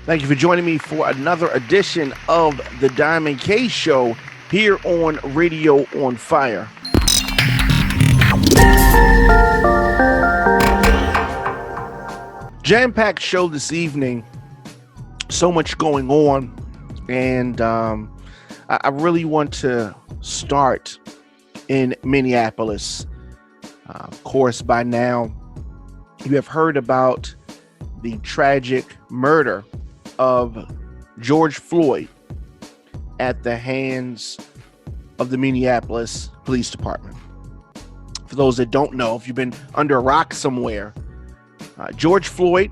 Thank you for joining me for another edition of the Diamond K Show here on Radio on Fire. Jam-packed show this evening. So much going on, and I really want to start in Minneapolis. Of course, by now you have heard about the tragic murder of George Floyd at the hands of the Minneapolis Police Department. For those that don't know, if you've been under a rock somewhere, George Floyd,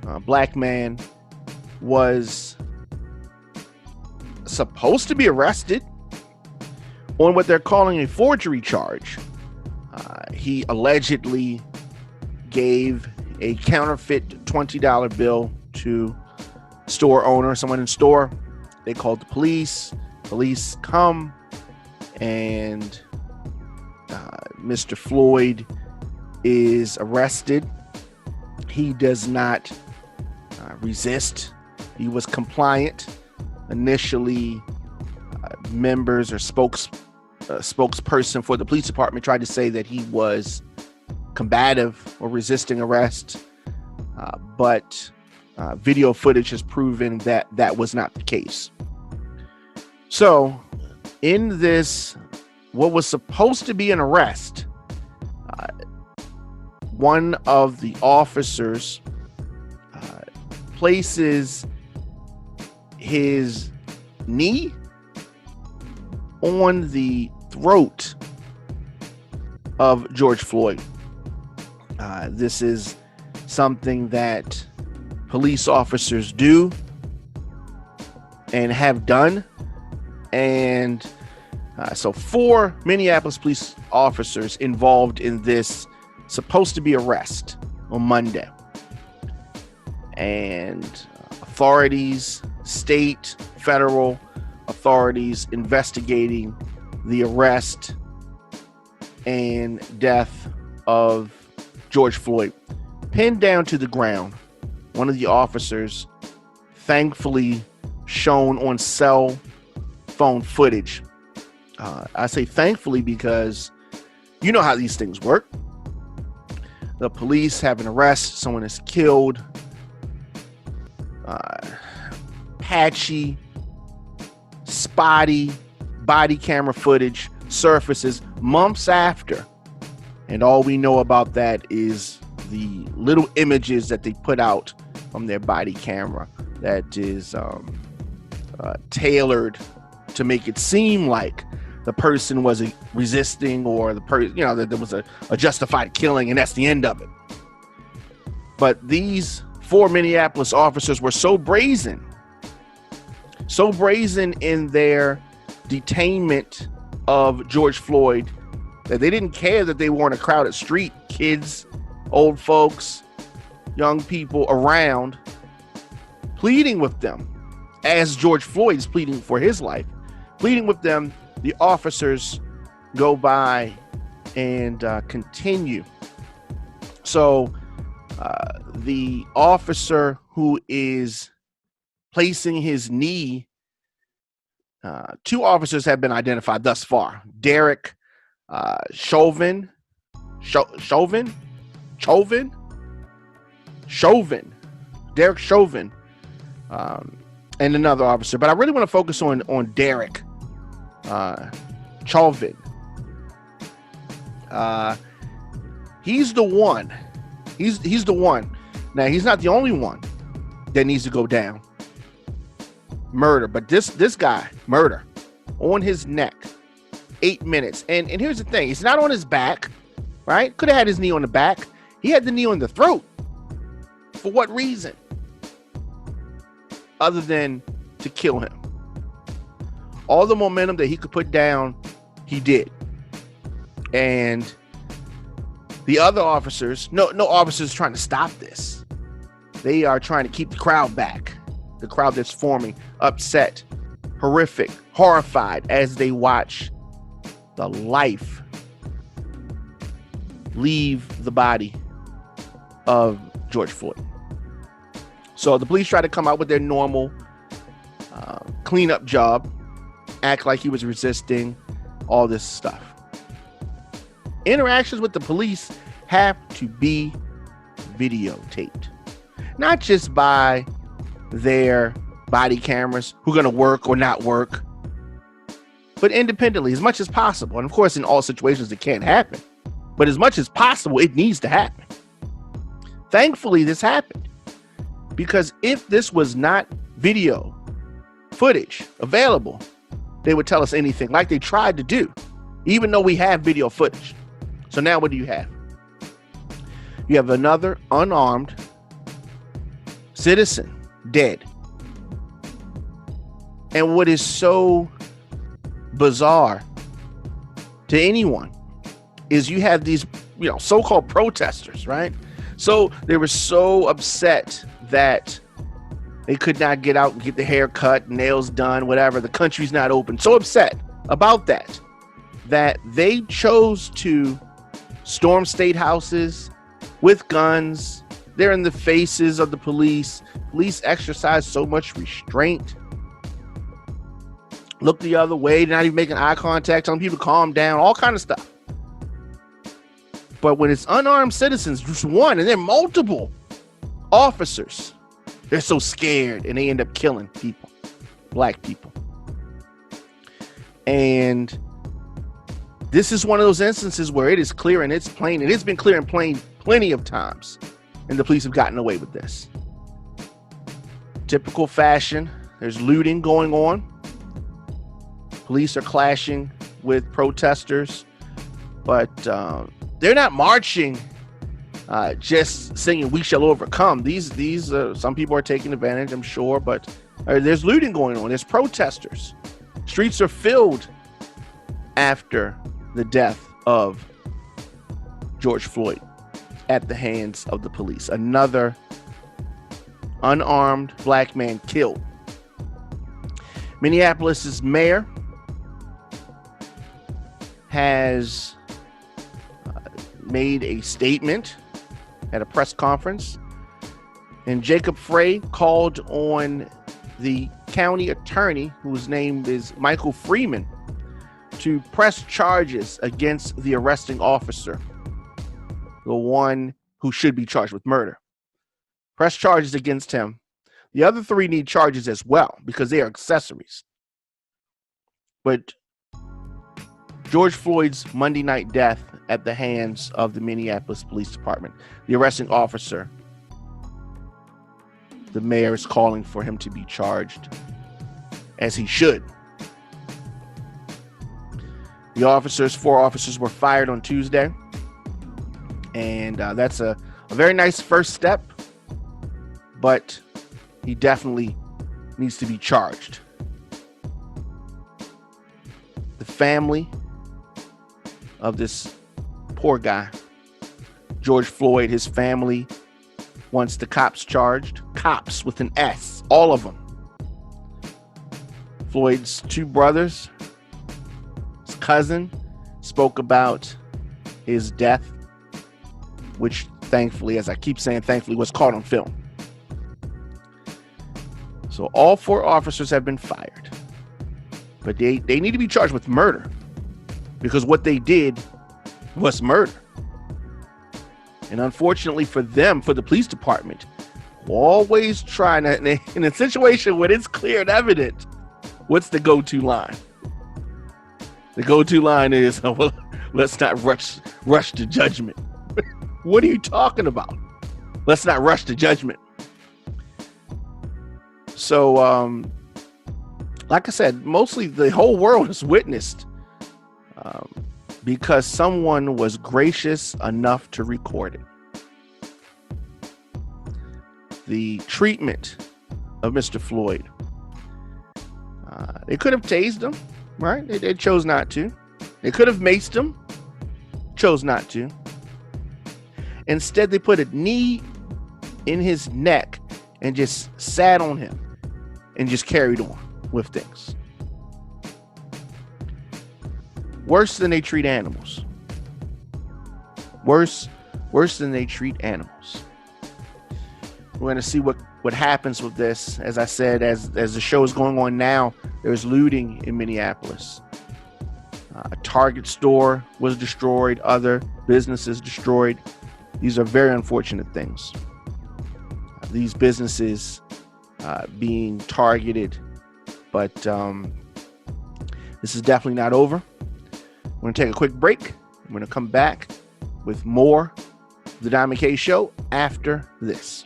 a black man, was supposed to be arrested on what they're calling a forgery charge. He allegedly gave a counterfeit $20 bill to store owner, someone in store. They called the police. Police come, and Mr. Floyd is arrested. He does not resist. He was compliant. Initially, members or spokesperson for the police department tried to say that he was combative or resisting arrest, but video footage has proven that that was not the case. So in this, what was supposed to be an arrest, one of the officers places his knee on the throat of George Floyd. This is something that police officers do and have done. And so 4 Minneapolis police officers involved in this supposed to be arrest on Monday. And authorities, state, federal authorities investigating the arrest and death of George Floyd, pinned down to the ground. One of the officers, thankfully shown on cell phone footage. I say thankfully because you know how these things work. The police have an arrest, someone is killed. Patchy, spotty body camera footage surfaces months after, and all we know about that is the little images that they put out from their body camera that is tailored to make it seem like the person was resisting, or the person, that there was a justified killing, and that's the end of it. But these 4 Minneapolis officers were so brazen in their detainment of George Floyd that they didn't care that they were on a crowded street. Kids, old folks, young people around, pleading with them as George Floyd is pleading for his life, pleading with them. The officers go by and continue. So the officer who is placing his knee, 2 officers have been identified thus far. Derek Chauvin, Derek Chauvin, and another officer. But I really want to focus on Derek Chauvin. He's the one. He's the one. Now, he's not the only one that needs to go down. Murder, but this guy, murder on his neck, 8 minutes. And here's the thing, it's not on his back, right? Could have had his knee on the back. He had the knee on the throat. For what reason? Other than to kill him. All the momentum that he could put down, he did. And the other officers, no officers trying to stop this. They are trying to keep the crowd back. The crowd that's forming, upset, horrific, horrified as they watch the life leave the body of George Floyd. So the police tried to come out with their normal cleanup job, act like he was resisting, all this stuff. Interactions with the police have to be videotaped, not just by their body cameras who are going to work or not work, but independently as much as possible. And of course, in all situations, it can't happen, but as much as possible, it needs to happen. Thankfully, this happened, because if this was not video footage available, they would tell us anything, like they tried to do, even though we have video footage. So now what do you have? You have another unarmed citizen dead. And what is so bizarre to anyone is you have these, so-called protesters, right? So they were so upset that they could not get out and get the hair cut, nails done, whatever. The country's not open. So upset about that they chose to storm state houses with guns. They're in the faces of the police. Police exercise so much restraint. Look the other way, not even making eye contact, telling people to calm down, all kind of stuff. But when it's unarmed citizens, just one, and then multiple officers, they're so scared and they end up killing people, black people. And this is one of those instances where it is clear and it's plain, and it's been clear and plain plenty of times, and the police have gotten away with this. Typical fashion, there's looting going on. Police are clashing with protesters, but they're not marching just singing "We Shall Overcome." These some people are taking advantage, I'm sure, but there's looting going on. There's protesters. Streets are filled after the death of George Floyd at the hands of the police. Another unarmed black man killed. Minneapolis's mayor has made a statement at a press conference, and Jacob Frey called on the county attorney, whose name is Michael Freeman, to press charges against the arresting officer, the one who should be charged with murder. Press charges against him. The other three need charges as well because they are accessories. But George Floyd's Monday night death at the hands of the Minneapolis Police Department, the arresting officer, the mayor is calling for him to be charged, as he should. The four officers were fired on Tuesday, and that's a very nice first step, but he definitely needs to be charged. The family of this poor guy, George Floyd, his family wants the cops charged. Cops with an S, all of them. Floyd's two brothers, his cousin, spoke about his death, which thankfully, as I keep saying, thankfully was caught on film. So all four officers have been fired, but they need to be charged with murder, because what they did was murder. And unfortunately for them, for the police department, always trying to, in a situation when it's clear and evident, what's the go-to line? The go-to line is, well, let's not rush to judgment. What are you talking about? Let's not rush to judgment. So, like I said, mostly the whole world has witnessed because someone was gracious enough to record it. The treatment of Mr. Floyd. They could have tased him, right? They chose not to. They could have maced him, chose not to. Instead, they put a knee in his neck and just sat on him and just carried on with things. Worse than they treat animals. Worse than they treat animals. We're going to see what what happens with this, as I said, as the show is going on now, there's looting in Minneapolis. A Target store was destroyed, other businesses destroyed. These are very unfortunate things. These businesses being targeted, but this is definitely not over. We're going to take a quick break. I'm going to come back with more of the Diamond K Show after this.